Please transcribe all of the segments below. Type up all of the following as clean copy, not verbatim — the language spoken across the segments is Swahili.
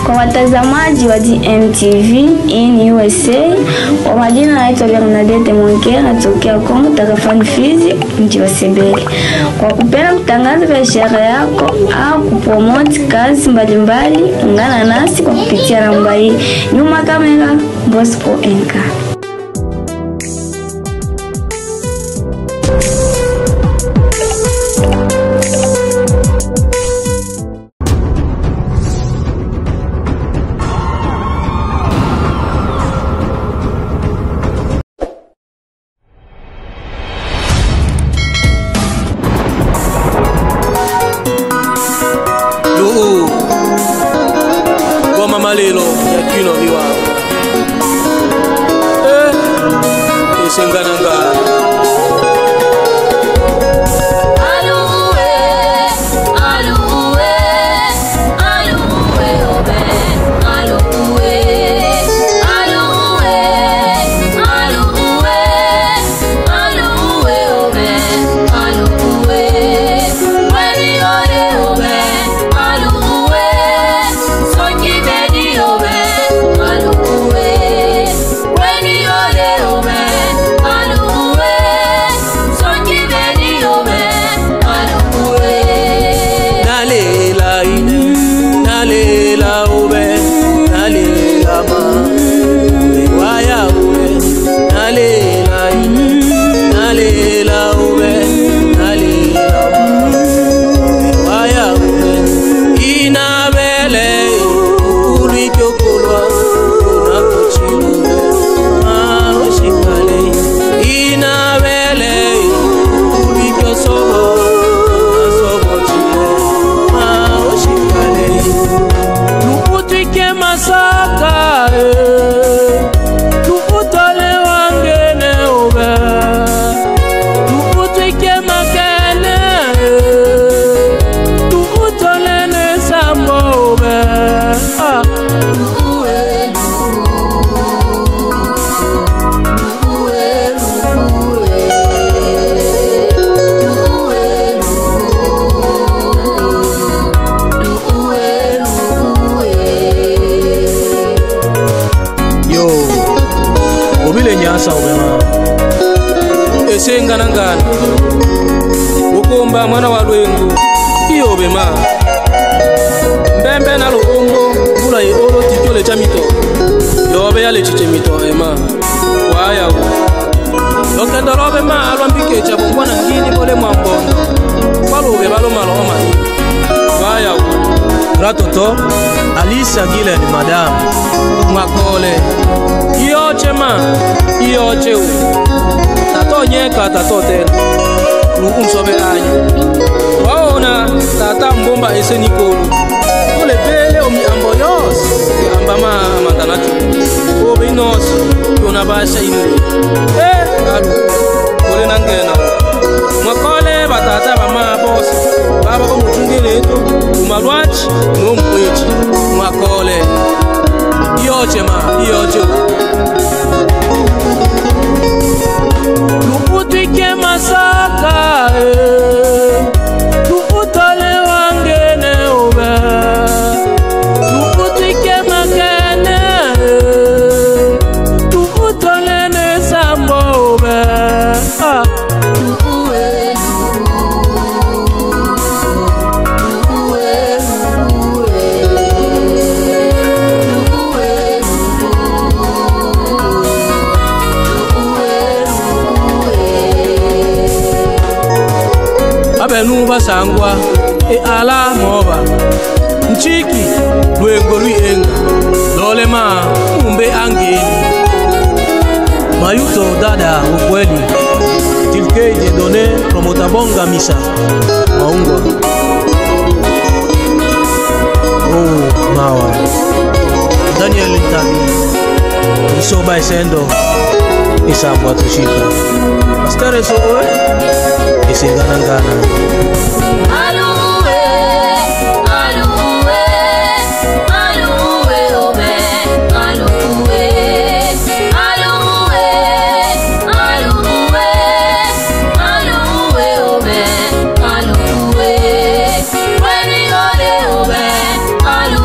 Kwa watazamaji wa DMTV in USA, kwa majina naitwa Bernadette Mwankera, natokea Kongo, tarafani Fizi, mji wa Sebele. Kwa kupenda kutangaza biashara yako au kupromote kazi mbalimbali, ungana nasi kwa kupitia namba hii. Nyuma kamera, Bosco Enka. Malelo ya kino viwa isengananga esenganangana ukumba mwana wa lwengu iyo bema mbembe na luongo bula ye olo titole cha mito yobe yale chiche mito ema waya lokendo robe ma alwambike cha bongwana ngini bole mwambondo balobe balo maloma waya ratoto Alisa Gilen madam mwakole iyoche ma iyoche u tato nyeka tato tena lukumsobe anyi waona tata mbomba ese nikolu ole pele omi ambo yos amba ma mandanatu obe inos yona basha ine alu ole nangena mwakole batata bama boss baba ko mutungele eto umalwachi no mwechi mwakole iyoche ma iyoche luputike masaka luputale wangene obe luputike makene luputale ne sambo obe abenu basangwa ala moba nchiki lwengo lwenga lolema umbe angeni mayuto dada ukweli tilkeje done promota bonga misa maungwa oh mawa Daniel Ntabi isoba esendo isambwa tushika astare so isenganangana When you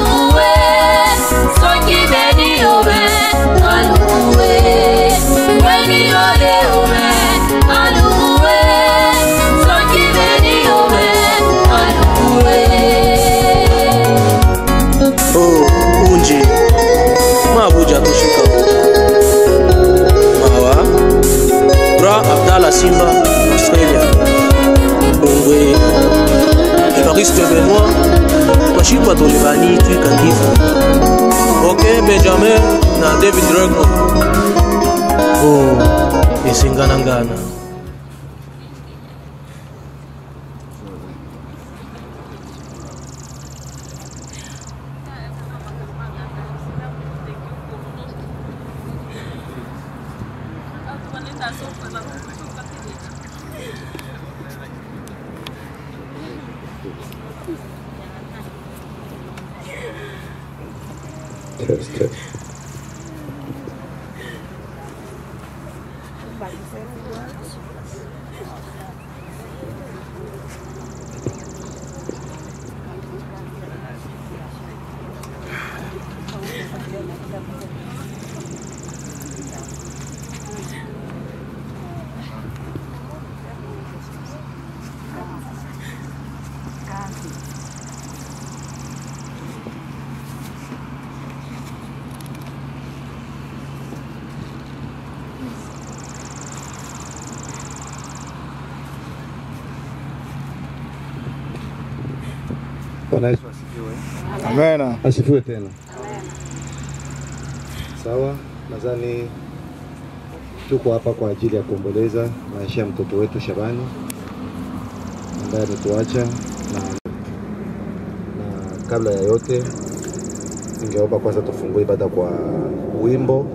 Christ Benoît twashikwa tolebani twikangifu ok Benjamin na David Drago esingana-ngana Test. Bwana Yesu asifiwe. Amen. Asifiwe tena. Sawa, nadhani tuko hapa kwa ajili ya kuomboleza maisha ya mtoto wetu Shabani ambaye ametuacha na kabla ya yote ningeomba kwanza tufungue ibada kwa wimbo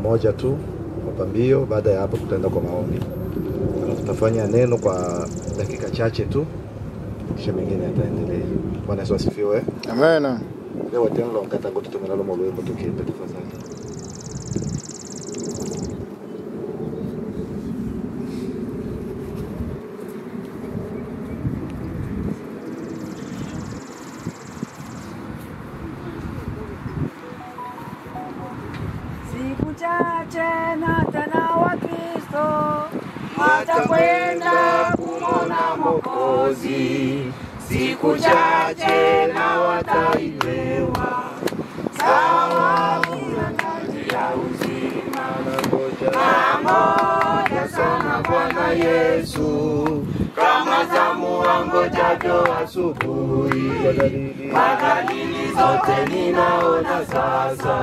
mmoja tu mapambio. Baada ya hapo tutaenda kwa maombi. Na tutafanya neno kwa dakika chache tu. Kisha mengine yataendelea. Bwana Yesu asifiwe. Amen. Leo tena wakati ngoto tumelala mwembo tukiimba tafadhali. Siku chache na tena wa Kristo watakwenda kumwona Mwokozi. Siku chache na watailewa thawabu ya taji ya uzima. Nangoja sana Bwana Yesu, kama zamu wangojavyo asubuhi. Kwa dalili zote ninaona sasa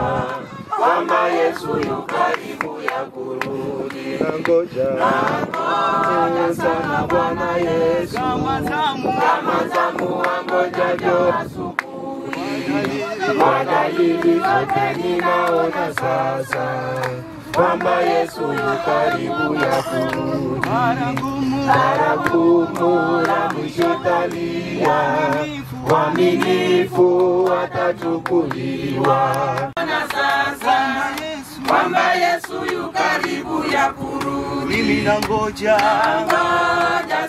kwamba Yesu yu karibu ya kurudi. Nangoja sana Bwana Yesu, kama zamu wangojavyo asubuhi. Kwa dalili zote ninaona sasa kwamba Yesu yu karibu ya kurudi. Baragumu la mwisho talia, waaminifu watachukuliwa. Na sasa kwamba Yesu yu karibu ya kurudi. Mimi nangoja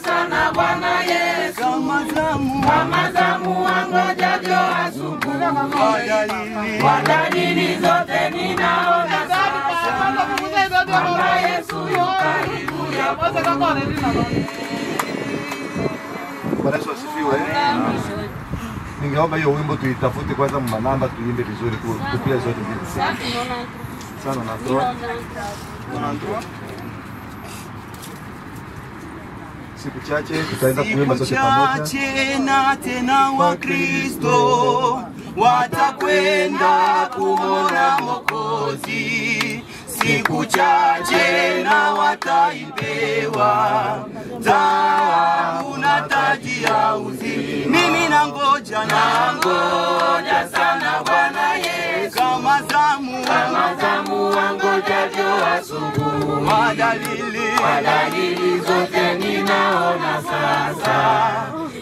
sana Bwana Yesu, kama zamu wangojavyo asubuhi. Kwa dalili zote ninaona sasa kwamba Yesu yu karibu ya kurudi. Bwana Yesu asifiwe. Ningeomba hiyo wimbo tuitafute kwanza mmanamba tuimbe vizuri kupia zote mbili. Sana na toa. Siku chache tutaenda kuimba sote pamoja. Siku chache na tena wa Kristo watakwenda kumwona Mwokozi. Siku chache na wataipewa thawabu na taji ya uzima. Mimi nangoja sana Bwana Yesu, kama zamu wangojavyo asubuhi. Kwa dalili zote ninaona sasa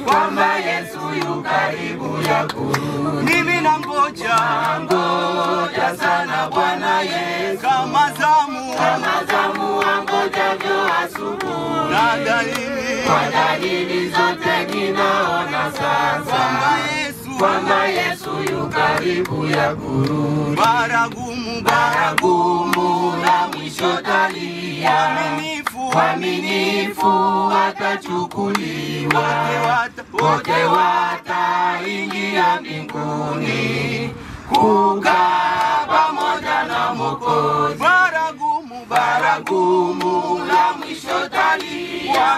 kwamba Yesu yu karibu ya kurudi. Mimi nangoja sana Bwana Yesu, kama zamu wangojavyo asubuhi. Kwa dalili zote ninaona sasa kwamba Yesu yu karibu ya kurudi. Baragumu la mwisho talia, waaminifu watachukuliwa. Wote wataingia mbinguni kukaa pamoja na Mwokozi. Baragumu la mwisho talia,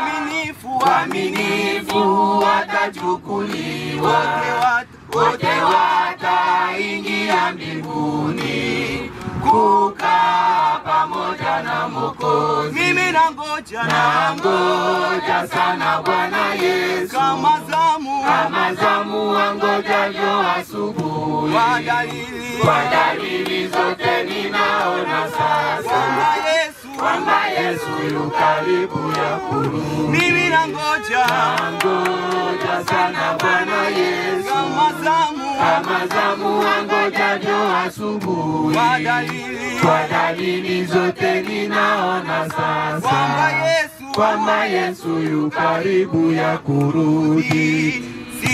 waaminifu watachukuliwa, wote wataingia mbinguni kukaa pamoja na Mwokozi. Mimi nangoja sana Bwana Yesu, kama zamu wangojavyo asubuhi. Kwa dalili zote ninaona sasa kwamba Yesu yu karibu ya kurudi. Mimi nangoja sana Bwana Yesu, kama zamu wangojavyo asubuhi. Kwa dalili zote ninaona sasa kwamba Yesu yu karibu ya kurudi.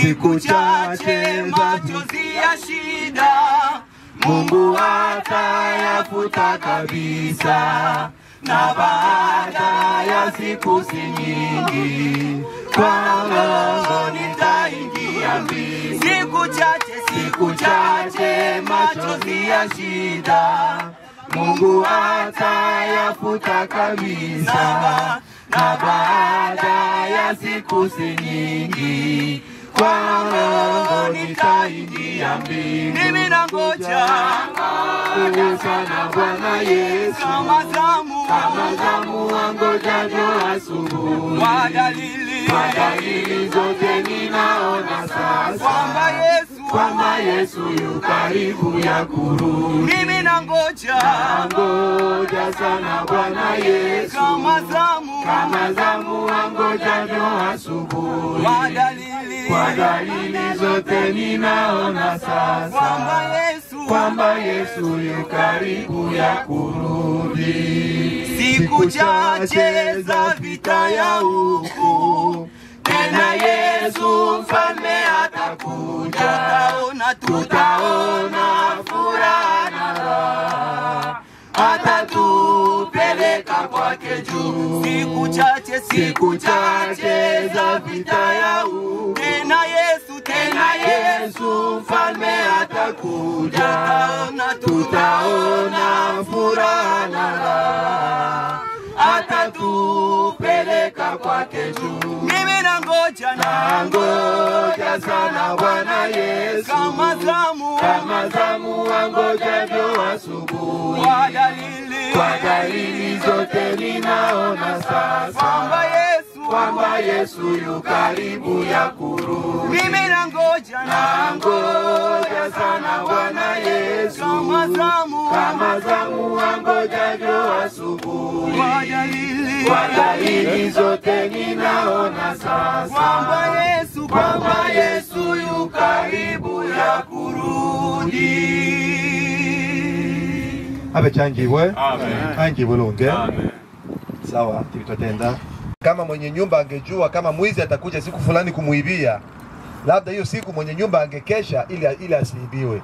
Siku chache machozi ya shida Mungu atayafuta kabisa, na baada ya siku si nyingi kwangu nitaingia mbinguni. Siku chache machozi ya shida Mungu atayafuta kabisa, na baada ya siku si nyingi kwangu nitaingia mbinguni. Mimi nangoja sana Bwana Yesu, kama zamu wangojavyo asubuhi. Kwa dalili zote ninaona sasa kwamba Yesu yu karibu ya kurudi. Mimi nangoja sana Bwana Yesu, kama zamu wangojavyo asubuhi. Kwa dalili zote ninaona sasa kwamba Yesu yu karibu ya kurudi. Siku chache za vita ya huku, tena Yesu mfalme atakuja, tutaona furaha na raha, atatupeleka kwake juu. Siku chache za vita ya huku, tena Yesu mfalme atakuja, tutaona furaha na raha, atatupeleka kwake juu. Mimi nangoja sana Bwana Yesu, kama zamu wangojavyo asubuhi. Kwa dalili zote ninaona sasa kwamba Yesu yu karibu ya kurudi. Mimi nangoja sana Bwana Yesu, kama zamu wangojavyo asubuhi. Kwa dalili zote ninaona sasa kwamba Yesu yu karibu ya kurudi. Abe changiwe. Changiwe lunge. Sawa, tutatenda. Kama mwenye nyumba angejua kama mwizi atakuja siku fulani kumuibia, labda hiyo siku mwenye nyumba angekesha ili asiibiwe.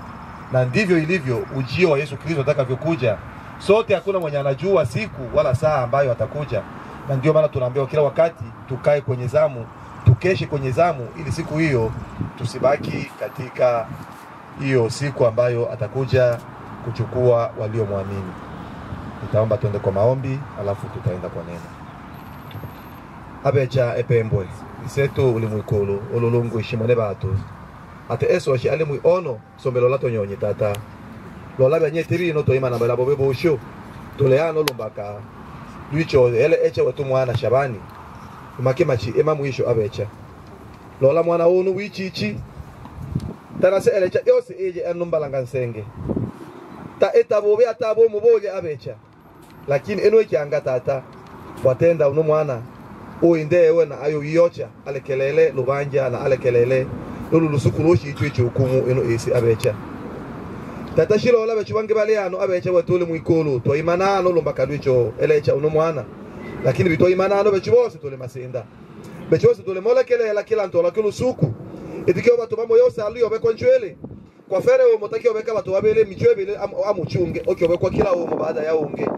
Na ndivyo ilivyo ujio wa Yesu Kristo atakavyokuja. Sote hakuna mwenye anajua siku wala saa ambayo atakuja. Na ndio maana tunaambiwa kila wakati tukae kwenye zamu, tukeshe kwenye zamu, ili siku hiyo tusibaki katika hiyo siku ambayo atakuja kuchukua waliomwamini. Nitaomba tuende kwa maombi alafu tutaenda kwa neno. Abecha epembwe iseto ulimwikolo ololongo ishimone bato ate eso shi ale mwi ono sombelo lato nyonyi tata lola banye tiri no to imana bela bobe bosho toleano lumbaka luicho ele eche watu mwana Shabani makemachi ema mwisho abecha lola mwana ono wichichi tanase elecha yose eje enumbalanga nsenge ta etabobe atabo muboje abecha lakini eno ikianga tata watenda uno mwana uindewe na ayo yocha alekelele lubanja na alekelele lululusukurushi ichwe hukumu eno esi abecha tata shilo ola bechi wange baliano abecha watole mwikolo to imanano lumbaka lwicho elecha uno mwana lakini bito imanano bechi bose tole masenda bechi bose tole molekelela kila ntola kulusuku itikio batu bamo yose aliyo be konchwele kwa fere umotaki obeka batu babele michwebele amuchunge okyo kwa kila umo baada ya unge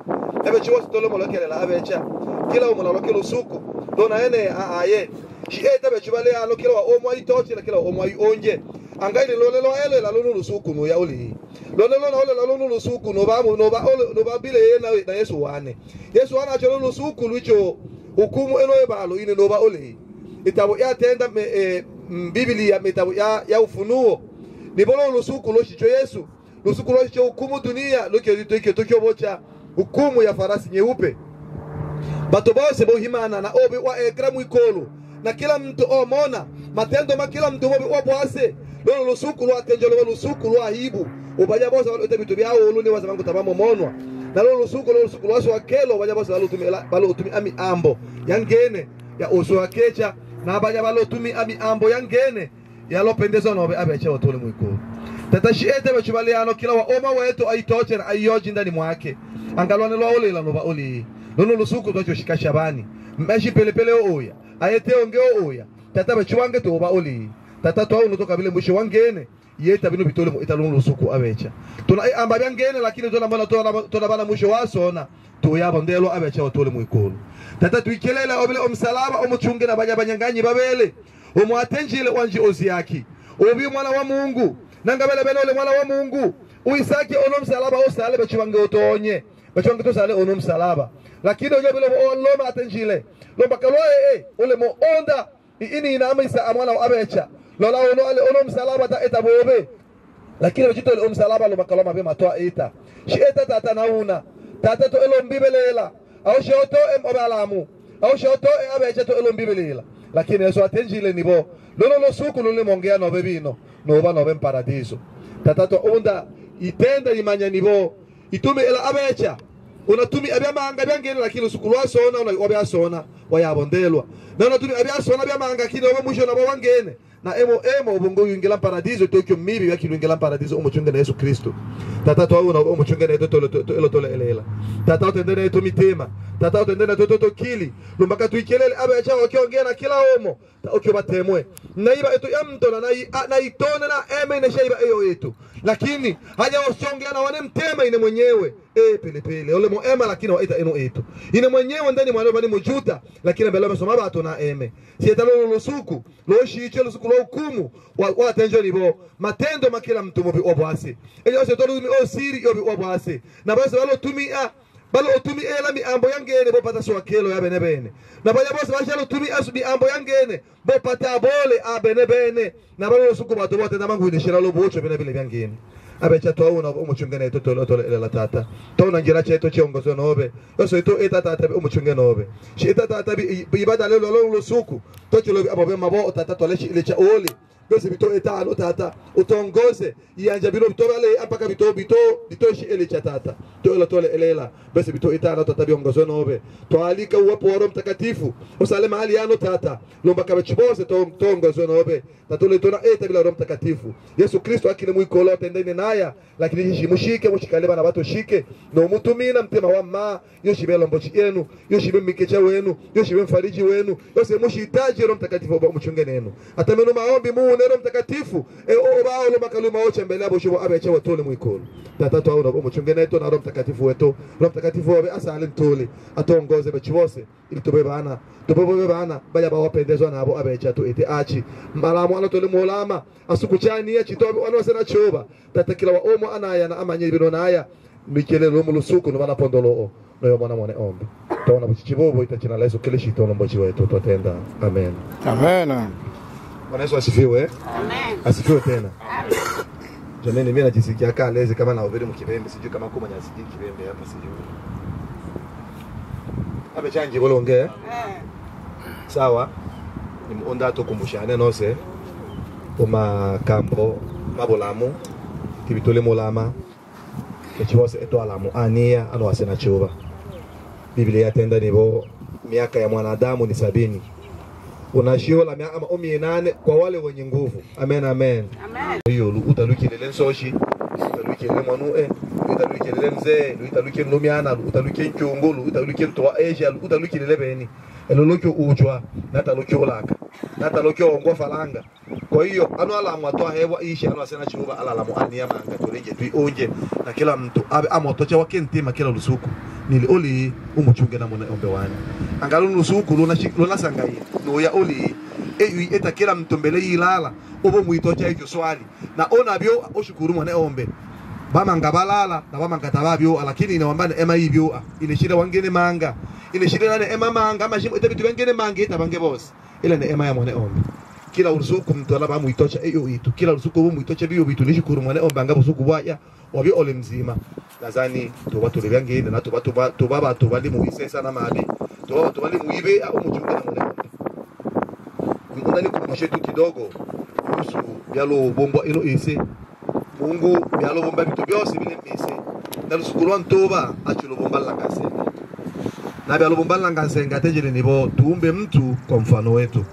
bechi bose tole molekelela abecha kila umo nalokelo suku dona ene aaye shieta bechi bale alokelo wa omo itochi la kila omo onje angaile lolelo ele la lolu suku no ya oli lolelo na ole la lolu suku no ba bile na Yesu wane acho lolu suku lucho hukumu eno ebalo ine no ba ole itabu ya tenda Biblia mitabu ya Ufunuo ni bolo lusuku lo shicho Yesu lusuku lo shicho hukumu dunia luke tokyo bocha hukumu ya farasi nyeupe bato bose bohimana na obi wa ekramu ikolo na kila mtu omona matendo ma kila mtu obi wa bwase lo lusuku lo atenjo lo lusuku lo ahibu ubaya bose walote bitu byao uluni wa zamangu tabamo monwa na lo lusuku lo so akelo baya bose balo utumi ami ambo yangene ya oso akecha na baya balo utumi ami ambo yangene ya lo pendezo no abecha otole mwiko tatashiete bachubaliano kila wa oma wetu aitoche na ayoji ndani mwake angalwane lo ole la no ba oli nono lusuku to shika shabani meshi pelepele oya ayete onge oya tata bachiwange to ba oli tata to uno to kabile mwisho wangene yeta bino bitole mo italunu lusuku abecha tuna amba byangene lakini tuna bana tuna bana mwisho wasona to yabo ndelo abecha otole mwikolo tata tuikelela obile omsalaba omuchunge na banyanganyi babele omwatenjile wanji ozi yaki obi mwana wa Mungu nangabele bele mwana wa Mungu uisaki ono msalaba osale bachiwange otonye bachiwange to sale ono msalaba lakini ojo bile onlo matenjile lo bakalo ole mo onda ini inama isa amwana wa abecha lola ono msalaba ta etabobe lakini bachito ono msalaba lo bakalo mabe matoa eta shi eta tata nauna tata to elo mbibelela au shoto obalamu au shoto abecha to elo mbibelela lakini eso atenjile nibo lo suku lo mongea no bebino no ba no ben paradiso tata to onda itenda imanya nibo itume ela abecha unatumi abyamanga byangene lakini usuku lwasona una obyasona wayabondelwa na unatumi abyasona byamanga kino obo musho nabo wangene na emo ubungo yingela paradiso tokyo mibi yakilungela paradiso umuchunge na Yesu Kristo tata to una umuchunge na tole elela tata utendene to mitema tata utendene to kili lumbaka tuikelele abecha wakiongea na kila omo okyo batemwe na iba eto yamto na itone na eme shaiba eyo yetu lakini haja wasongea na wane mtema ine mwenyewe pelepele ole mo ema lakini waita eno etu ine mwenyewe ndani mwana bani mujuta lakini mbele mesoma bato na eme sietalo lusuku lo shicho lusuku lo hukumu wa tenjo libo matendo makila mtu mobi obwase eyo se tolu mi osiri yobi obwase na base balo otumi ela mi ambo yangene bo pata so akelo ya bene na baya bose bashalo tumi asu mi ambo yangene bo pata bole a bene na balo lusuku bato bote na mangu ni shiralo bocho bene byangene abecha to una umuchungene to la tata to na ngira cheto chiongozo nobe so ito tata umuchungene nobe shi tata ibada lelo lusuku to chilo abobe mabo tata to lechi ile cha oli bese bito etano tata utongoze yanja bino bito bale apaka bito shi ele cha tata to elela bese bito etano tata biongozo nobe to alika uwapo wa mtakatifu usale mahali yano tata lomba kabachibose to ngozo nobe tatule tona bila Roho Mtakatifu Yesu Kristo akile mwikolo tendene naya lakini mushike mushikale bana bato shike no mutumina mtema wa ma yoshibelo mbochi yenu yoshibe mikecha wenu yoshibe mfariji wenu yose mushitaji Roho Mtakatifu ba muchunge nenu atameno maombi mu Roho Mtakatifu obao lo makaluma oche mbele abo shibo abecha watole mwikolo tatatu au no muchunge neto na Roho Mtakatifu wetu Roho Mtakatifu obe asale ntole atongoze bechibose ili tobebana baya ba wapendezwa na abo abecha to ete achi malamu ana tole molama asukuchani ya chitobe ono sena choba tatakila wa omo anaya na amanye bino naya mikele lo mulusuku no bana pondolo no yo mwana mone ombe tona buchibobo itachina leso kile shitono mbochi wetu totenda amen Bwana Yesu asifiwe amen asifiwe tena jamani mimi najisikia kalezi kama na ubiri mkibembe sijui kama kuma nyasiki kibembe hapa sijui abechanje bolonge sawa ni muonda to kumbushane nose uma kampo mabolamu tibitole molama echiwose eto alamu ania ano asena choba Biblia tenda nibo miaka ya mwanadamu ni 70 unashiola miaka 18 kwa wale wenye nguvu amen hiyo utalukile nsoshi utalukile mwanue utalukile mzee utalukile lumiana utalukile kyongolo utalukile to Asia utalukile beni elolokyo ujwa natalokyo laka natalokyo ongo falanga kwa hiyo ano ala mwato hewa ishi ano asena chiuba ala lamu ania manga tulenge tui onje na kila mtu abe amotocha wakentima kila lusuku nili oli umuchunge na mwana ombe wani angalo lusuku luna sangai no ya oli eta kila mtu mbele ilala obo muitocha hiyo swali na ona bio oshukuru mwana ombe bama ngabalala na bama ngatababyo lakini inawambana ema hivyo ile shida wangene manga ine shirira ne ema manga mashimo itabitu bengene manga itabange boss ile ne ema ya mwana ombe kila urusuku mtola ba muitocha eyo itu kila urusuku bu muitocha biyo bitu nishukuru mwana ombe anga busuku bwaya wabi ole mzima nadhani tuba tulibangene na tuba bali muisesa na mabi tuba bali muibe au mchunga na mwana ombe ndani kumushe tu kidogo kuhusu byalo bombo ino ise Mungu byalo bomba bitu byose bine mise na rusukuru ntoba achulo bomba langasenga na byalo bomba langasenga tejele nibo tuumbe mtu kwa mfano wetu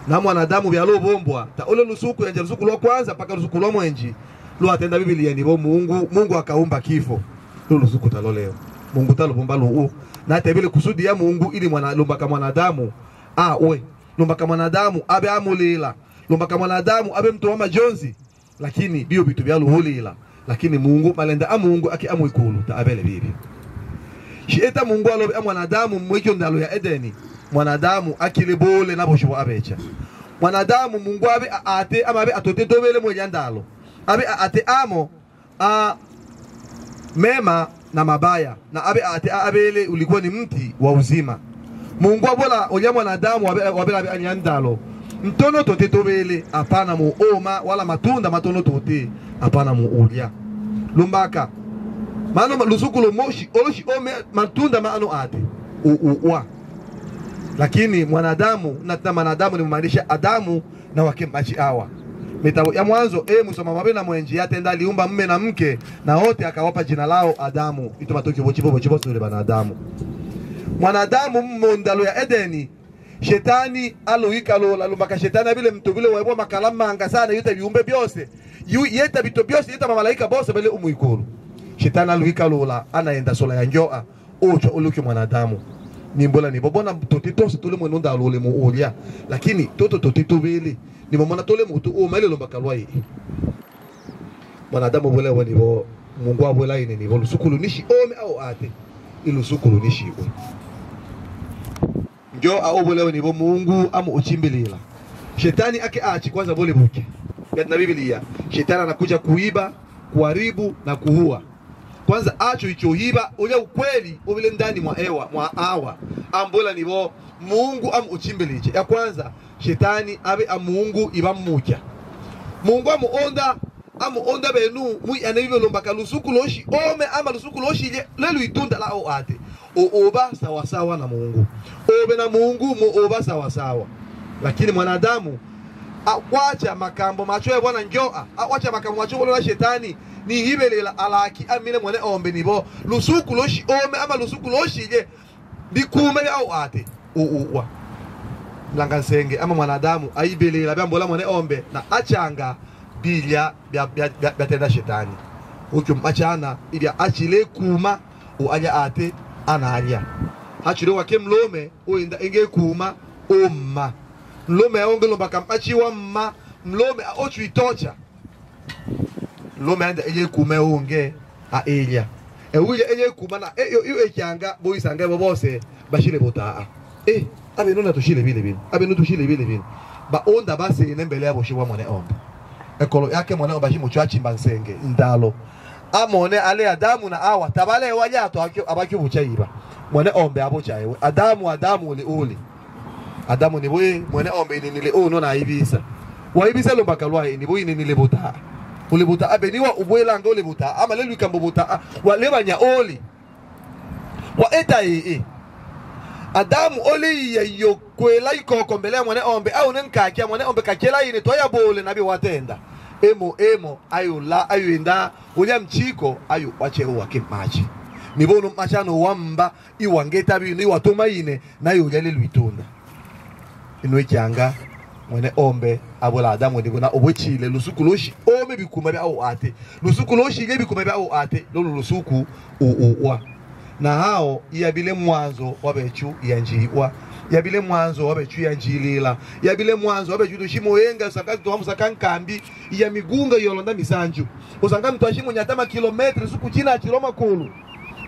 na mwanadamu byalo bombwa ta ole lusuku yanje lusuku lo kwanza paka lusuku lo mwenji lo atenda Biblia nibo Mungu akaumba kifo lo lusuku taloleo Mungu talo bomba lo na tebele kusudi ya Mungu ili lomba kama mwanadamu lomba kama mwanadamu abe amulila lomba kama mwanadamu abe mtu wa majonzi lakini biyo bitu byalo hulila lakini Mungu malenda Mungu aki amwikulu ta abele bibi shieta Mungu alobe mwanadamu mwekyo ndalo ya Edeni mwanadamu akilebole na bosho abecha mwanadamu Mungu abe ate amabe atote dobele mwenye ndalo abe ate amo mema na mabaya na abe ate abele ulikuwa ni mti wa uzima Mungu abola onya mwanadamu wabela abe anyandalo mtono tote dobele apana mu oma wala matunda matono tote apana mu ulia lumbaka mano lusukulo moshi oloshi ome matunda maano ate lakini mwanadamu na mwanadamu ni maanisha Adamu na wake machi hawa mitabu ya mwanzo musoma mabe na mwenji yatenda liumba mme na mke na wote akawapa jina lao Adamu itomatoki bochibo sule bana Adamu mwanadamu mmondalo ya Edeni shetani aloika lola lumbaka shetani bile mtu bile webo makalama anga sana yote viumbe byose yeta bito byose yeta malaika bose bile umuikuru shetani aloika lola anaenda sola ya njoa ocho uluki mwanadamu nimbola ni bobona totito tole mwenonda alole mu olia lakini totito bele ni momona tole mutu o mele lomba kalwai mwanadamu bole wani bo Mungu abola ine ni bo sukulu nishi ome au ate ilu sukulu nishi bo njo au bole wani bo Mungu amu uchimbilila shetani ake achi kwanza bole buke na Biblia shetani anakuja kuiba kuharibu na kuua kwanza acho ichohiba ule ukweli ubile ndani mwa awa ambola nibo Mungu uchimbeleche ya kwanza shetani abe Mungu iba mmucha Mungu amuonda benu mui anabibe lombaka lusuku loshi ome ama lusuku loshi lelu itunda la ate oba sawa sawa na Mungu obe na Mungu mu oba sawa sawa lakini mwanadamu akwacha makambo macho ya Bwana njoa akwacha makambo macho wala shetani ni hibelela alaki amile mwane ombe nibo lusuku loshi ome ama lusuku loshi je bikume au ate uwa langansenge ama mwanadamu aibelela byambola mwane ombe na achanga bilya byatenda shetani ukyo machana ibya achile kuma uanya ate ananya achile wake mlome oenda enge kuma omma mlome aongelo mbakampachi wa mma mlome ochu itocha mlome anda eje kuma onge a elia ewuje eje kuma na yo ekyanga boisanga bobose bashile botaa abe nona tushile bile abe no tushile bile ba onda base nembele yabo shiwa mwane ombe ekolo yake mwana obashi muchachi mbansenge ndalo amone ale Adamu na awa tabale wanyato abaki buchayiba mwana ombe abochayewe Adamu ule Adamu ni boye mwana ombe ni nile ono na ibisa waibisa lombaka lwa ni boye ni nile buta ule buta abeniwa ubwela ngole buta ama lelu ikambo buta walebanya oli wa eta Adamu oli yeyo kwela ikoko mbele mwana ombe au nenkakia mwana ombe kakela ine toya bole nabi watenda emo ayuenda unya mchiko ayu wache wake maji nibono machano wamba iwangeta bi ni watoma ine na yule lwitunda ino ikyanga mwana ombe abola Adamu ndibona obwechile lusuku loshi ome bikuma bya au ate lusuku loshi nge bikuma bya au ate lolu lusuku wa na hao yabile mwanzo wabechu yanjiwa yabile mwanzo wabechu yanjilila yabile mwanzo wabechu tushimoyenga sakazi to hamusaka nkambi ya migunga yolonda misanju usanga mtu ashimo nyatama kilometri suku china achiroma kulu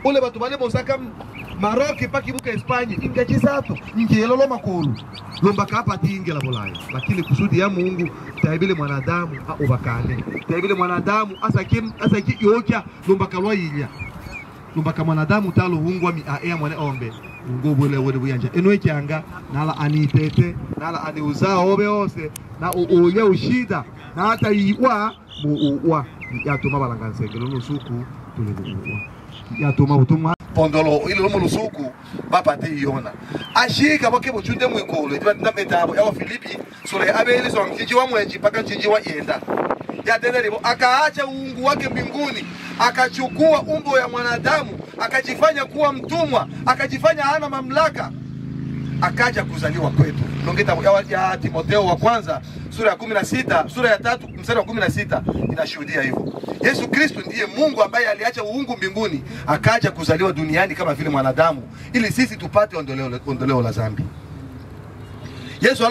ule batu bale mosaka Maroki paki buka Espanya ingaji zato ngelo lo makulu lomba kapa tinge la bolaya lakini kusudi ya Mungu taibile mwanadamu ubakale taibile mwanadamu asaki yokia lomba kalwa yinya lomba kama mwanadamu talo hungwa mi mwana ombe ngobole wode buyanja eno cyanga nala anitete nala ani uzao beose na uye ushida na hata yiwa muwa yatuma balangansengelo nusuku tulikuwa yatuma butuma pondolo ile lomo lusuku baba tiyona ashika boke buchunde mwikolo itwa metabo ya Filipi sura abeli so mjiji wa mwenji paka mjiji wa yenda ya teneribo akaacha uungu wake mbinguni akachukua umbo ya mwanadamu akajifanya kuwa mtumwa akajifanya hana mamlaka akaja kuzaliwa kwetu. Nongeta ya Timotheo wa kwanza sura ya 16 sura ya 3 mstari wa 16 inashuhudia hivyo. Yesu Kristo ndiye Mungu ambaye aliacha uungu mbinguni akaja kuzaliwa duniani kama vile mwanadamu ili sisi tupate ondoleo la dhambi. Yesu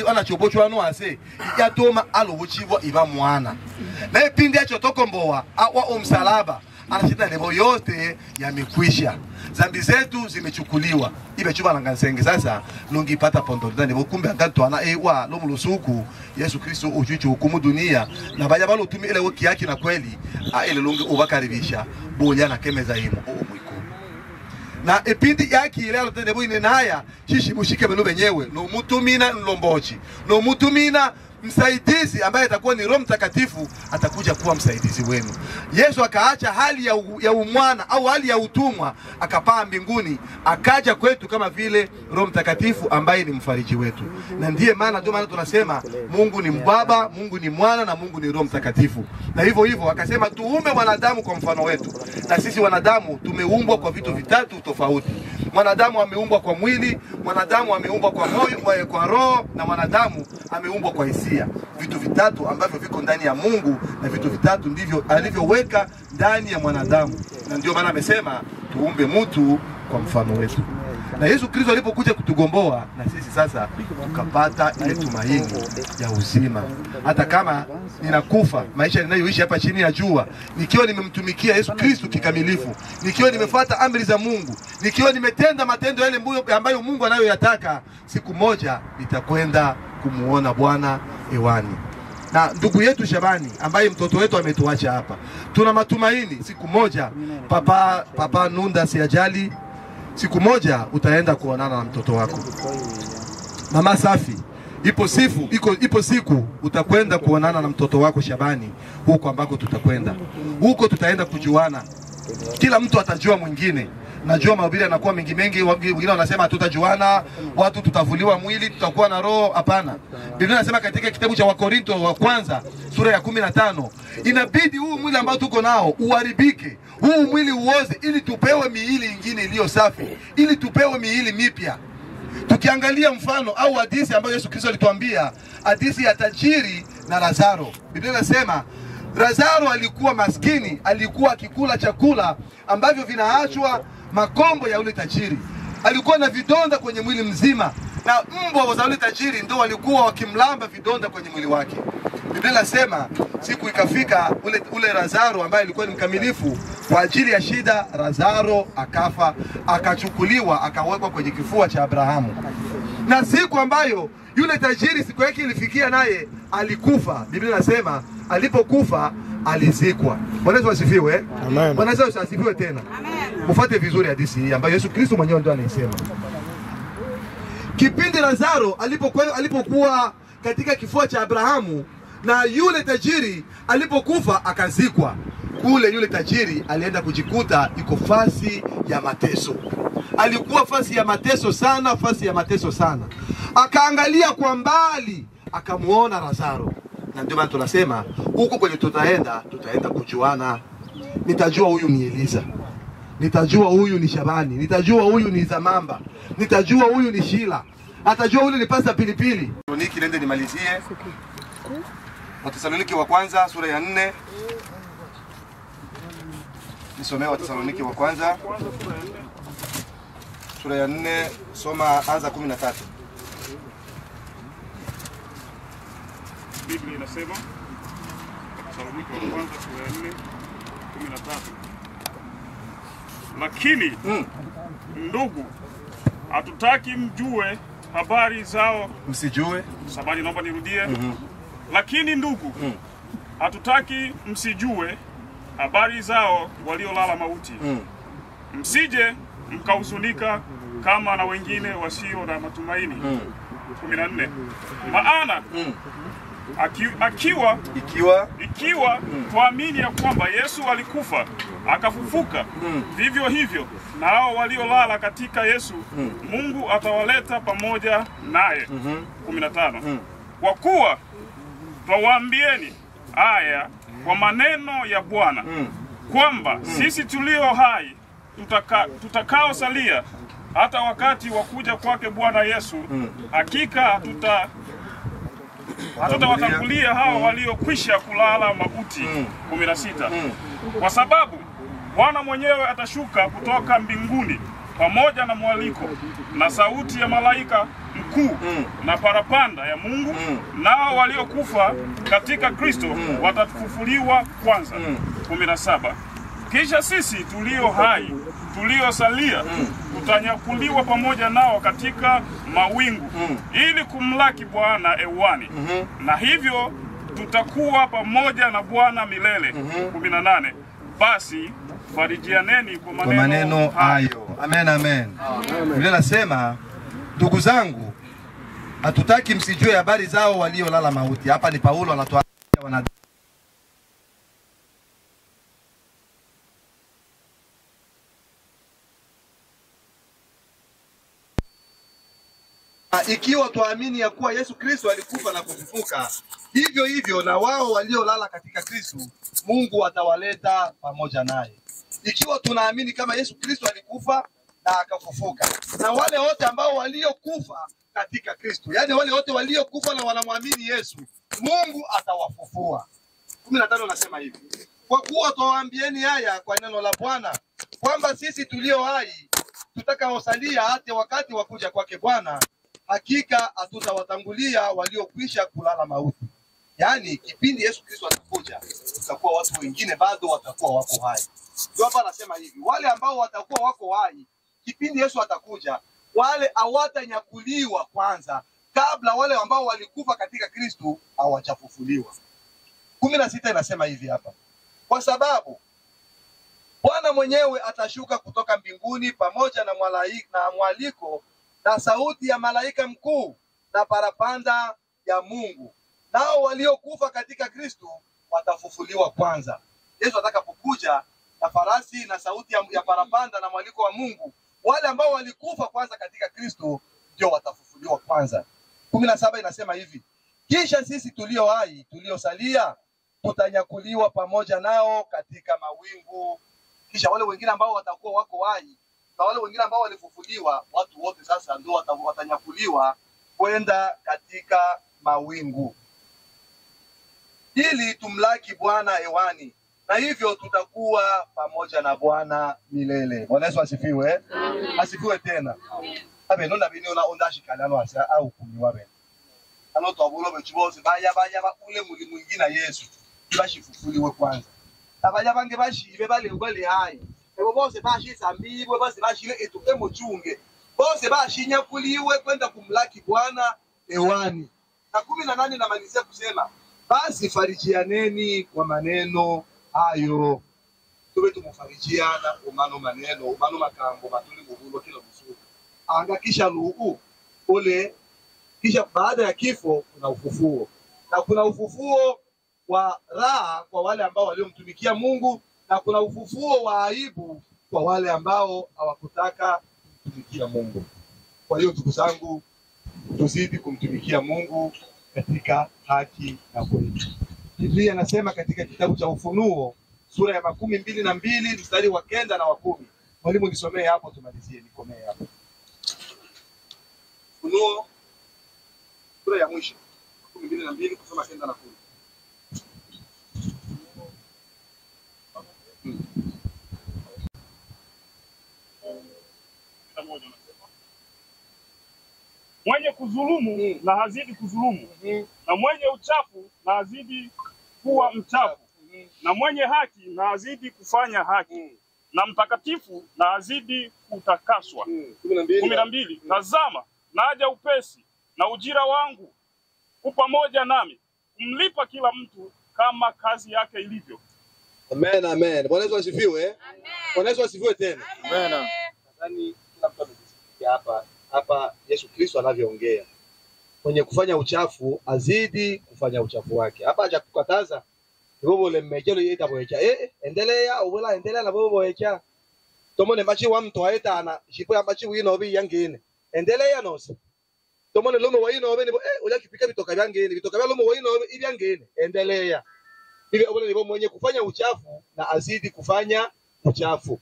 anachobochwa no ase yatoma alobuchibwa iba mwana. Na ipindi acho tokomboa wa omsalaba anashita lebo yote yamekwisha. Zambi zetu zimechukuliwa. Ibe chuba langansenge sasa lungipata pondodani bokumbe angato ana ewa lomulusuku Yesu Kristo uchuchu hukumu dunia na baya balo tumi ile woki yake na kweli ile lungi ubakaribisha bonya na kemeza yimo omwiko. Na epindi yake ile alotende boine naya chishi mushike beno benyewe no mutumina nlombochi no mutumina msaidizi ambaye atakuwa ni Roho Mtakatifu atakuja kuwa msaidizi wenu. Yesu akaacha hali ya umwana au hali ya utumwa akapaa mbinguni akaja kwetu kama vile Roho Mtakatifu ambaye ni mfariji wetu. Na ndiye maana tunasema Mungu ni Baba, Mungu ni Mwana na Mungu ni Roho Mtakatifu. Na hivyo akasema tuumbe mwanadamu kwa mfano wetu. Na sisi wanadamu tumeumbwa kwa vitu vitatu tofauti. Mwanadamu ameumbwa kwa mwili, mwanadamu ameumbwa kwa moyo, kwa roho na mwanadamu ameumbwa kwa hisia. Vitu vitatu ambavyo viko ndani ya Mungu na vitu vitatu ndivyo alivyoweka ndani ya mwanadamu. Na ndio maana amesema tuumbe mtu kwa mfano wetu. Na Yesu Kristo alipokuja kutugomboa na sisi sasa tukapata ile tumaini ya uzima. Hata kama ninakufa maisha ninayoishi hapa chini ya jua, nikiwa nimemtumikia Yesu Kristo kikamilifu, nikiwa nimefuata amri za Mungu, nikiwa nimetenda matendo yale ambayo Mungu anayoyataka, siku moja nitakwenda kumuona Bwana hewani. Na ndugu yetu Shabani ambaye mtoto wetu ametuacha hapa, tuna matumaini siku moja papa Nunda siajali, siku moja utaenda kuonana na mtoto wako. Mama Safi, ipo siku utakwenda kuonana na mtoto wako Shabani huko ambako tutakwenda. Huko tutaenda kujuana. Kila mtu atajua mwingine. Najua mahubiri yanakuwa mengi, wengine wanasema tutajuana, watu tutavuliwa mwili, tutakuwa na roho. Hapana. Biblia inasema katika kitabu cha Wakorinto wa kwanza sura ya 15, inabidi huu mwili ambao tuko nao uharibike, huu mwili uoze ili tupewe miili ingine iliyo safi, ili tupewe miili mipya. Tukiangalia mfano au hadithi ambayo Yesu Kristo alituambia, hadithi ya tajiri na Lazaro. Biblia inasema Lazaro alikuwa maskini, alikuwa akikula chakula ambavyo vinaachwa makombo ya ule tajiri. Alikuwa na vidonda kwenye mwili mzima, na mbwa za ule tajiri ndio walikuwa wakimlamba vidonda kwenye mwili wake. Biblia inasema siku ikafika ule Lazaro ambaye alikuwa ni mkamilifu, kwa ajili ya shida Lazaro akafa, akachukuliwa akawekwa kwenye kifua cha Abrahamu. Na siku ambayo yule tajiri siku yake ilifikia naye alikufa, Biblia inasema alipokufa alizikwa. Bwana Yesu asifiwe. Amen. Bwana Yesu asifiwe tena. Amen. Mfuate vizuri hadithi hii ambayo Yesu Kristo mwenyewe ndiye anaisema. Kipindi Lazaro alipokuwa katika kifua cha Abrahamu na yule tajiri alipokufa akazikwa, kule yule tajiri alienda kujikuta iko fasi ya mateso. Alikuwa fasi ya mateso sana, Akaangalia kwa mbali, akamuona Lazaro. Na ndio maana tunasema huko kwenye tutaenda kujuana. Nitajua huyu ni Eliza, nitajua huyu ni Shabani, nitajua huyu ni Zamamba, nitajua huyu ni Shila, atajua huyu ni Pasta Pilipili. Niki nende nimalizie Wathesalonike wa kwanza sura ya 4. Nisomee Wathesalonike wa kwanza sura ya 4, soma anza 13. Biblia inasema Wathesalonike wa kwanza sura ya 4:13. Lakini ndugu, hatutaki mjue habari zao. Msijue. Sabani, naomba nirudie. Lakini ndugu, hatutaki msijue habari zao waliolala mauti. Msije mkahuzunika kama na wengine wasio na matumaini. 14. Maana ikiwa tuamini ya kwamba Yesu alikufa akafufuka, vivyo hivyo na hao waliolala katika Yesu Mungu atawaleta pamoja naye. 15. Kwa kuwa twawaambieni haya kwa maneno ya Bwana, kwamba sisi tulio hai tutakaosalia hata wakati wa kuja kwake Bwana Yesu, hakika tutawatangulia hao waliokwisha kulala mauti. 16. Kwa sababu Bwana mwenyewe atashuka kutoka mbinguni pamoja na mwaliko na sauti ya malaika mkuu na parapanda ya Mungu, nao waliokufa katika Kristo watafufuliwa kwanza. 17. Kisha sisi tulio hai tuliosalia tutanyakuliwa pamoja nao katika mawingu ili kumlaki Bwana hewani, na hivyo tutakuwa pamoja na Bwana milele. 18. Basi farijianeni kwa maneno hayo. Amen, amen. Biblia nasema, ndugu zangu, hatutaki msijue habari zao waliolala mauti. Hapa ni Paulo anatoa ikiwa tuamini ya kuwa Yesu Kristo alikufa na kufufuka, hivyo hivyo na wao waliolala katika Kristo Mungu atawaleta pamoja naye. Ikiwa tunaamini kama Yesu Kristo alikufa na akafufuka, na wale wote ambao waliokufa katika Kristo, yani wale wote waliokufa na wanamwamini Yesu, Mungu atawafufua. 15 nasema hivi: kwa kuwa twawaambieni haya kwa neno la Bwana, kwamba sisi tulio hai tutakaosalia hata wakati wa kuja kwake Bwana, hakika hatutawatangulia waliokwisha kulala mauti. Yani kipindi Yesu Kristo atakuja, tutakuwa watu wengine bado watakuwa wako hai. Ndio hapa anasema hivi, wale ambao watakuwa wako hai kipindi Yesu atakuja, wale hawatanyakuliwa kwanza kabla wale ambao walikufa katika Kristo hawajafufuliwa. 16 inasema hivi hapa: kwa sababu Bwana mwenyewe atashuka kutoka mbinguni pamoja na mwaliko na sauti ya malaika mkuu na parapanda ya Mungu, nao waliokufa katika Kristo watafufuliwa kwanza. Yesu atakapokuja na farasi na sauti ya parapanda na mwaliko wa Mungu, wale ambao walikufa kwanza katika Kristo ndio watafufuliwa kwanza. 17 inasema hivi: kisha sisi tulio hai tuliosalia tutanyakuliwa pamoja nao katika mawingu. Kisha wale wengine ambao watakuwa wako hai na wale wengine ambao walifufuliwa, watu wote sasa ndio watanyakuliwa kwenda katika mawingu ili tumlaki Bwana hewani, na hivyo tutakuwa pamoja na Bwana milele. Bwana Yesu asifiwe. Asifiwe tena. Abe nona bini ona ondashikana no asa au kumiwabe. Ano tobulo bechiboze baya ule mwingine Yesu bashifufuliwe kwanza. Abaya bange bashibe bale hai. Ebo bose bashisa mbibwe bose bashile emochunge. Bose bashinyakuliwe kwenda kumlaki Bwana hewani. Na 18 namalizia kusema, basi farijianeni kwa maneno hayo. Tube tumufarijiana umano maneno, umano makambo matuli mubulo kila msuku. Anga kisha lugu ule, kisha baada ya kifo kuna ufufuo. Na kuna ufufuo wa raha kwa wale ambao waliomtumikia Mungu, na kuna ufufuo wa aibu kwa wale ambao hawakutaka kumtumikia Mungu. Kwa hiyo ndugu zangu, tuzidi kumtumikia Mungu katika haki na kweli. Biblia inasema katika kitabu cha Ufunuo sura ya 22 mstari wa 9 na wa 10. Mwalimu nisomee hapo tumalizie, nikomee hapo. Ufunuo sura ya mwisho 22 kusoma 9 na 10. Mwenye kudhulumu na hazidi kudhulumu, na mwenye uchafu na hazidi kuwa mchafu, na mwenye haki na hazidi kufanya haki, na mtakatifu na hazidi kutakaswa. 12. Tazama naja upesi, na ujira wangu pamoja nami, kumlipa kila mtu kama kazi yake ilivyo. Amen, amen. Bwana Yesu asifiwe. Amen. Bwana Yesu asifiwe tena. Amen. nadhani kila mtu amesikia hapa Yesu Kristo anavyoongea. Mwenye kufanya uchafu azidi kufanya uchafu wake. Hapa hajakukataza bobo le mejelo yeta boecha. Endelea ubula endelea na bobo boecha. Tomone machi wa mtu aeta ana shipo ya machi wino obi yangine. Endelea nose. Tomone lume wa ino obi ni uja kipika bitoka byangine. Bitoka bya lume wa ino obi ibyangine. Endelea. Hivi obole ni mwenye kufanya uchafu na azidi kufanya uchafu.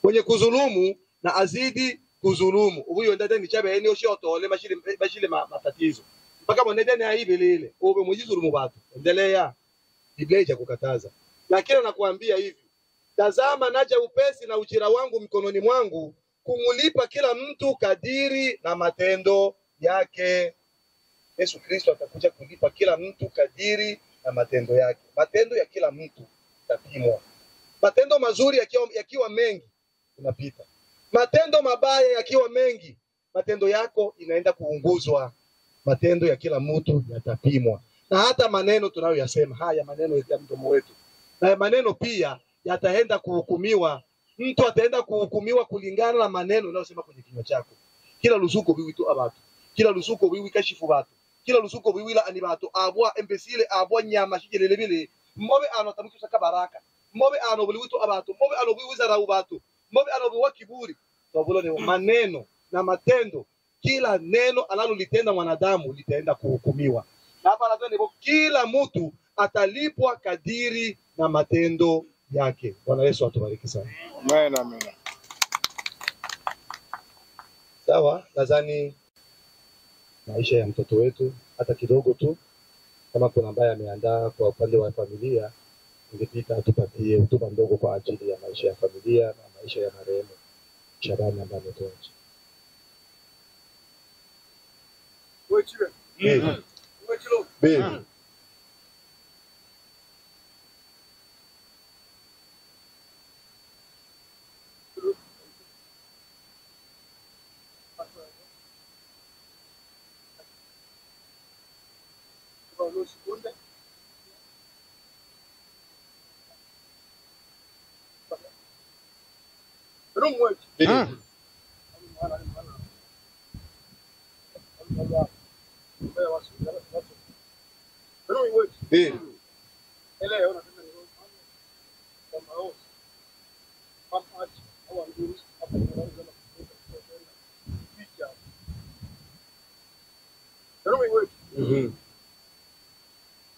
Mwenye kuzulumu na azidi kuzulumu. Ubuyo ndade ni chabe eni oshoto ole mashile matatizo. Mpaka mwenede ni aibe lile. Ube mujizulumu batu. Endelea. Biblia haijakukataza. Lakini nakuambia hivi. Tazama naja upesi na ujira wangu mkononi mwangu kumulipa kila mtu kadiri na matendo yake. Yesu Kristo atakuja kulipa kila mtu kadiri na matendo yake. Matendo ya kila mtu tapimwa. Matendo mazuri yakiwa mengi unapita. Matendo mabaya yakiwa mengi, matendo yako inaenda kuunguzwa. Matendo ya kila mtu yatapimwa. Na hata maneno tunayoyasema, haya maneno ya mdomo wetu. Na maneno pia yataenda kuhukumiwa. Mtu ataenda kuhukumiwa kulingana na maneno unayosema kwenye kinywa chako. Kila lusuko biwitu abatu. Kila lusuko biwi kashifu batu. Kila lusuko biwila anibatu. Abwa embesile, abwa nyama shijelelebele. Mmobe anotamikisha kabaraka. Mmobe anobuliwitu abatu. Mmobe anobuliwiza raubatu. Mmobe anobuwa kiburi. Sababu ni maneno na matendo. Kila neno analolitenda mwanadamu litaenda kuhukumiwa. Na hapa anasema kila mtu atalipwa kadiri na matendo yake. Bwana Yesu atubariki sana. Amen, amen. Sawa, nadhani maisha ya mtoto wetu hata kidogo tu, kama kuna ambaye ameandaa kwa upande wa familia, ningepita tupatie hotuba ndogo kwa ajili ya maisha ya familia na maisha ya marehemu Shabani ambaye ametuacha. Wewe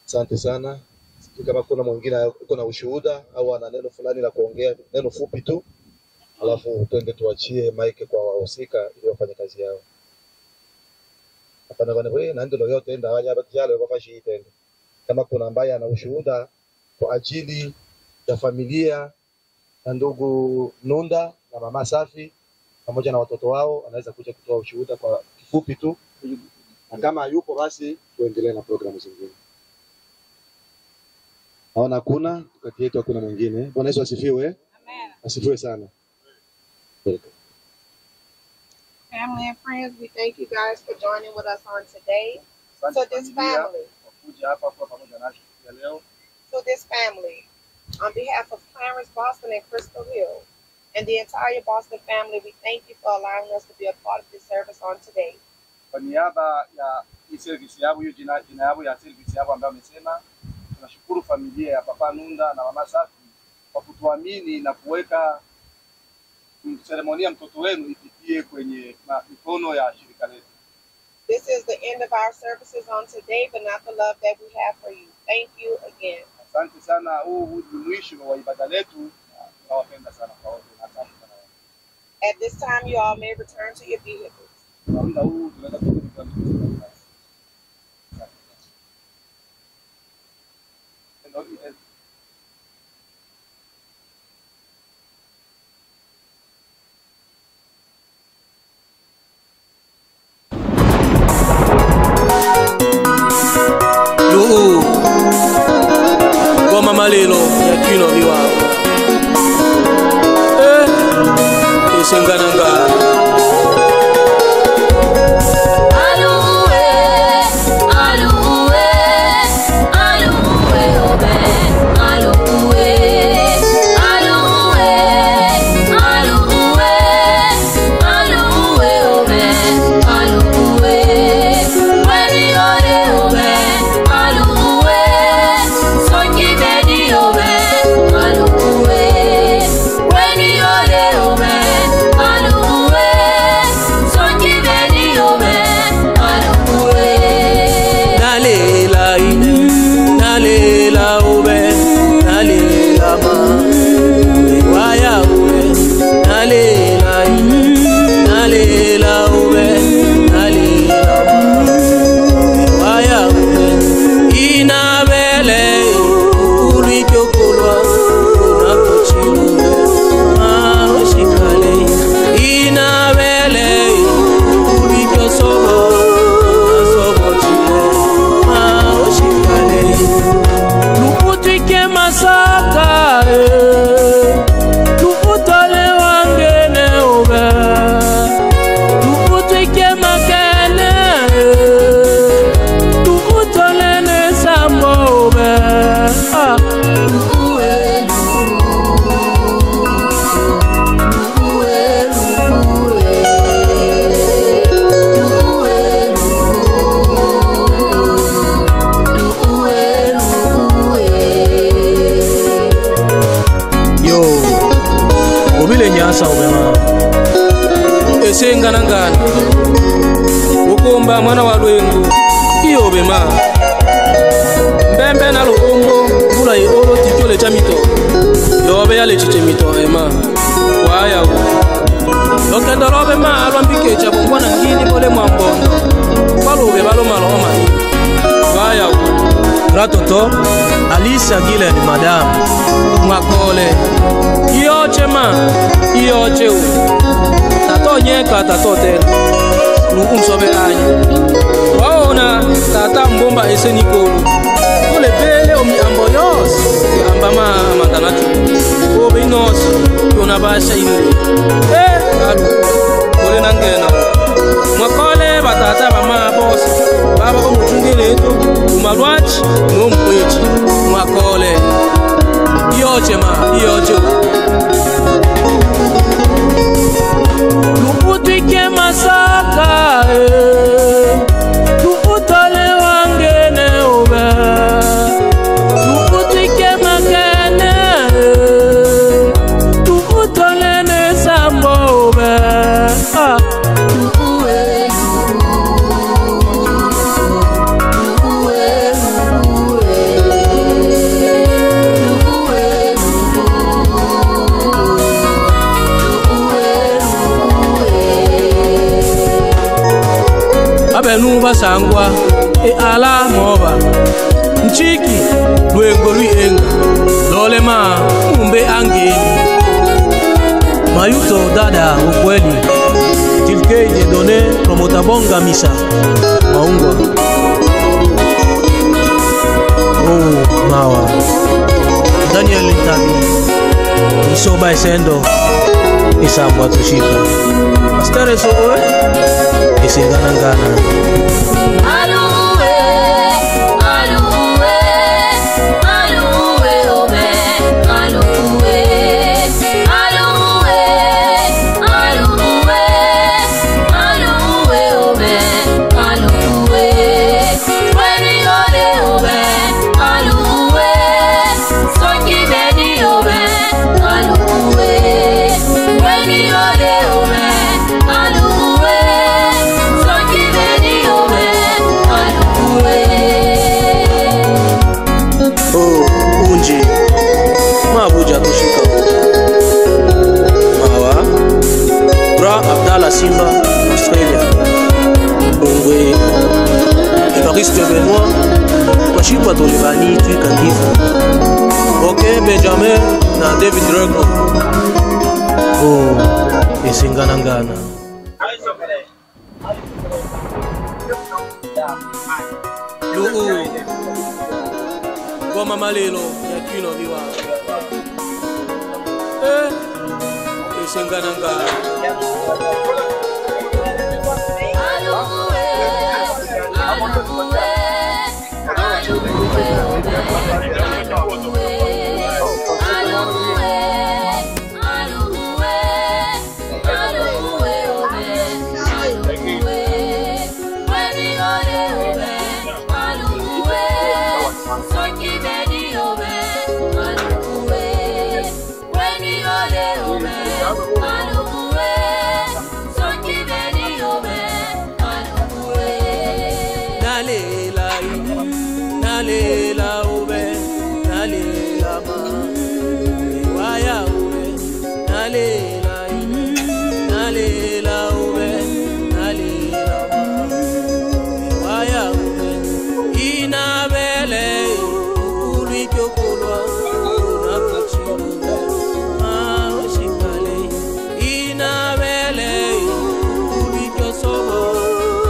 Asante sana. Kama kuna mwingine uko na ushuhuda au ana neno fulani la kuongea, neno fupi tu, alafu twende tuachie mic kwa wahusika ili wafanye kazi yao. Hapana bwana wewe, na ndio yote enda haja batjalo kwa fashi itende. Kama kuna ambaye ana ushuhuda kwa ajili ya familia na ndugu Nunda na mama Safi pamoja na watoto wao, anaweza kuja kutoa ushuhuda kwa kifupi tu. Na kama yupo basi tuendelee na programu zingine. Naona kuna kati yetu hakuna mwingine. Bwana Yesu asifiwe. Amen. Asifiwe sana. Welcome. Family and friends, we thank you guys for joining with us on today. So this family, on behalf of Clarence Boston and Crystal Hill, and the entire Boston family, we thank you for allowing us to be a part of this service on today. Kwa niaba ya hii service yao, hiyo jina yao ya service yao ambayo amesema, tunashukuru familia ya Papa Nunda na Mama Safi kwa kutuamini na kuweka seremonia mtoto wenu ipitie kwenye mikono ya shirika letu. This is the end of our services on today, but not the love that we have for you. Thank you again. Asante sana, huu ni mwisho wa ibada letu. Tunawapenda sana kwa wote. Asante sana. At this time, you all may return to your vehicles. Naomba huu tunaweza kuendelea. Goma malelo ya kino biwa isengananga nyasa ubema esenga ngana ukumba mwana wa lwengo iyo bema mbembe na luombo bula oro tikole cha mito yobe yale chiche mito ema waya lokendo robe ma alwambike cha bongwana ngini pole mwambondo kwalobe balo malo omani waya gratoto Alice Agile ni madam mwakole iyoche ma iyoche tato nyeka tato tena umsobe anya waona tata mbomba eseniko kule pele omi amboyos ambama mandanatu obe inos yona basha inde alu kule nangena mwakole batata bama boss baba ko mutungile to umalwachi no mwechi mwakole iyoche ma iyoche luputike masaka luputale wangene ube luputike makene luputale nesambo ube abenu basangwa ala moba nchiki lwengo luyenga lolema umbe angeni mayuto dada ukweli tilke de donné promota bonga misa maungwa oh mawa Daniel Ntabi isoba esendo isambwa tushika astere so Isinganangana Aluwe, aluwe, aluwe obe, aluwe, aluwe, aluwe, aluwe obe, aluwe, weni ode obe, aluwe, soki bedi obe, aluwe, weni ode obe, aluwe. Oh, unji Mabuja tushika Mawa Bra Abdallah Simba Australia Bongwe Evariste Benoit Mashipa Tolibani Tuika Kifu Ok Benjamin na David Rego Oh Isinganangana Goma malelo ya kino biwa Isingananga Nalela ube, nalela ma, waya ube, nalela ube, nalela ma, waya ube, inabele, ulichokulwa, unakuchilube, ushikale, inabele, ulichosobo,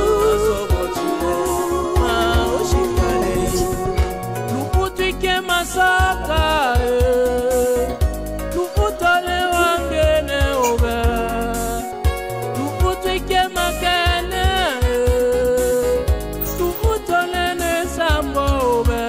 unasobo chile, ushikale. Luputike masaka luputale wangene ube luputike makene luputale nesambo ube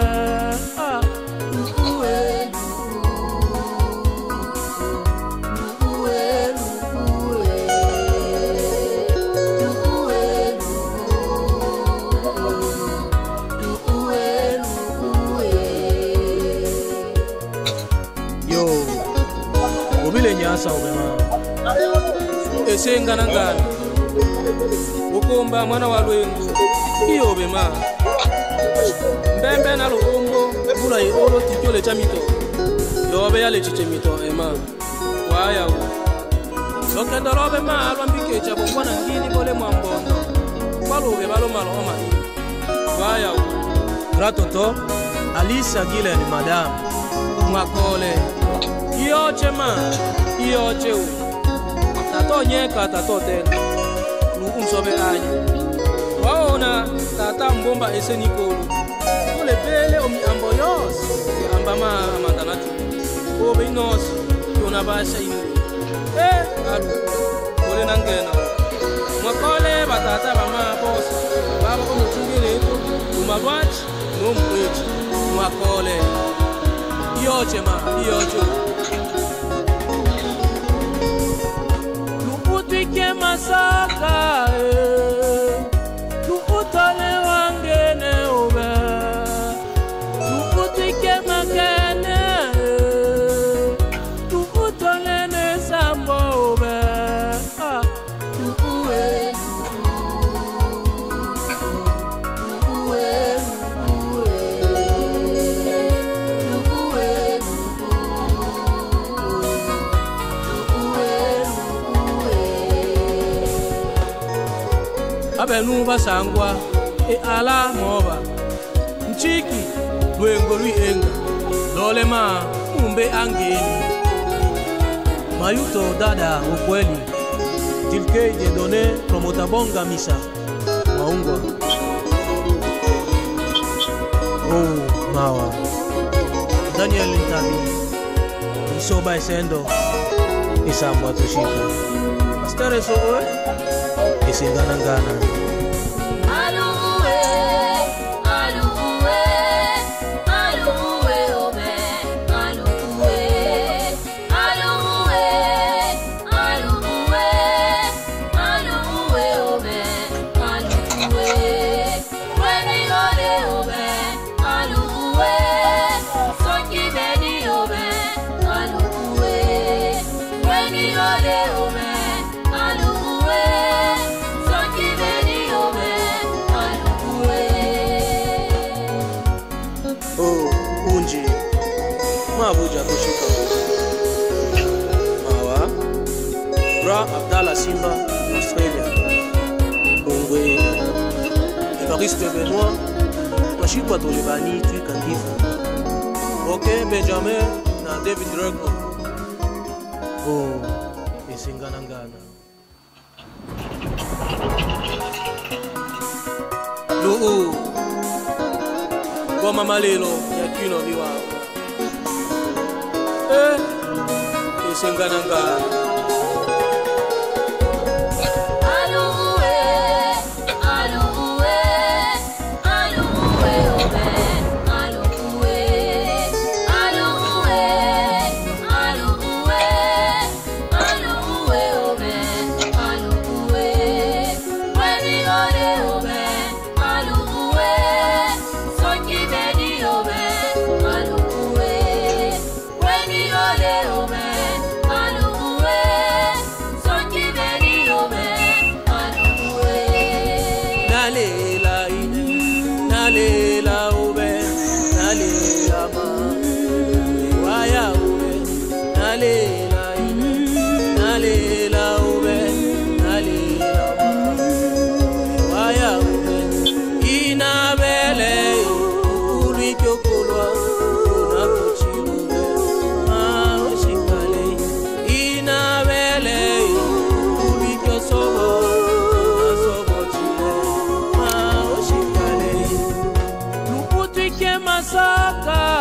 Yo, obile nyasa ubema Esenga nangana ukumba mwana wa lwengu iyobe ma mbembe na luombo bula olo tikole chamito yobe yale chichemito ema waya u lokendo robe ma alwambike cha bongwana ngini bole mwambondo balobe balo malo omani waya u gratoto Alisa gile ni madam mwakole iyoche ma iyoche u tato nyeka tato tena lukumsobe anya waona tata mbomba esenikolu ole pele omi amboyos ambama amandanati obe inos yona basha inu alu ole nangena mwakole batata bama boss baba omuchungile umabwachi no mwechi mwakole iyoche ma iyoche luputike masaka luputale wangene obe luputike makene luputale ne sambo obe lupuwe abenu basangwa ala moba nchiki lwengo lwenga lolema umbe angeni mayuto dada ukweli tilke je donné promota bonga misa maungwa oh mawa Daniel Ntabi isoba esendo isambwa tushika astere so Esenganangana Abuja kushika mawa Bra Abdallah Simba Australia Ongwe Evariste Benoit Mashikwa Tolibani Tuikangifu Ok Benjamin na David Rego Oh Esenganangana Luu Goma Malelo Yakino Viwa Esenganangana Masaka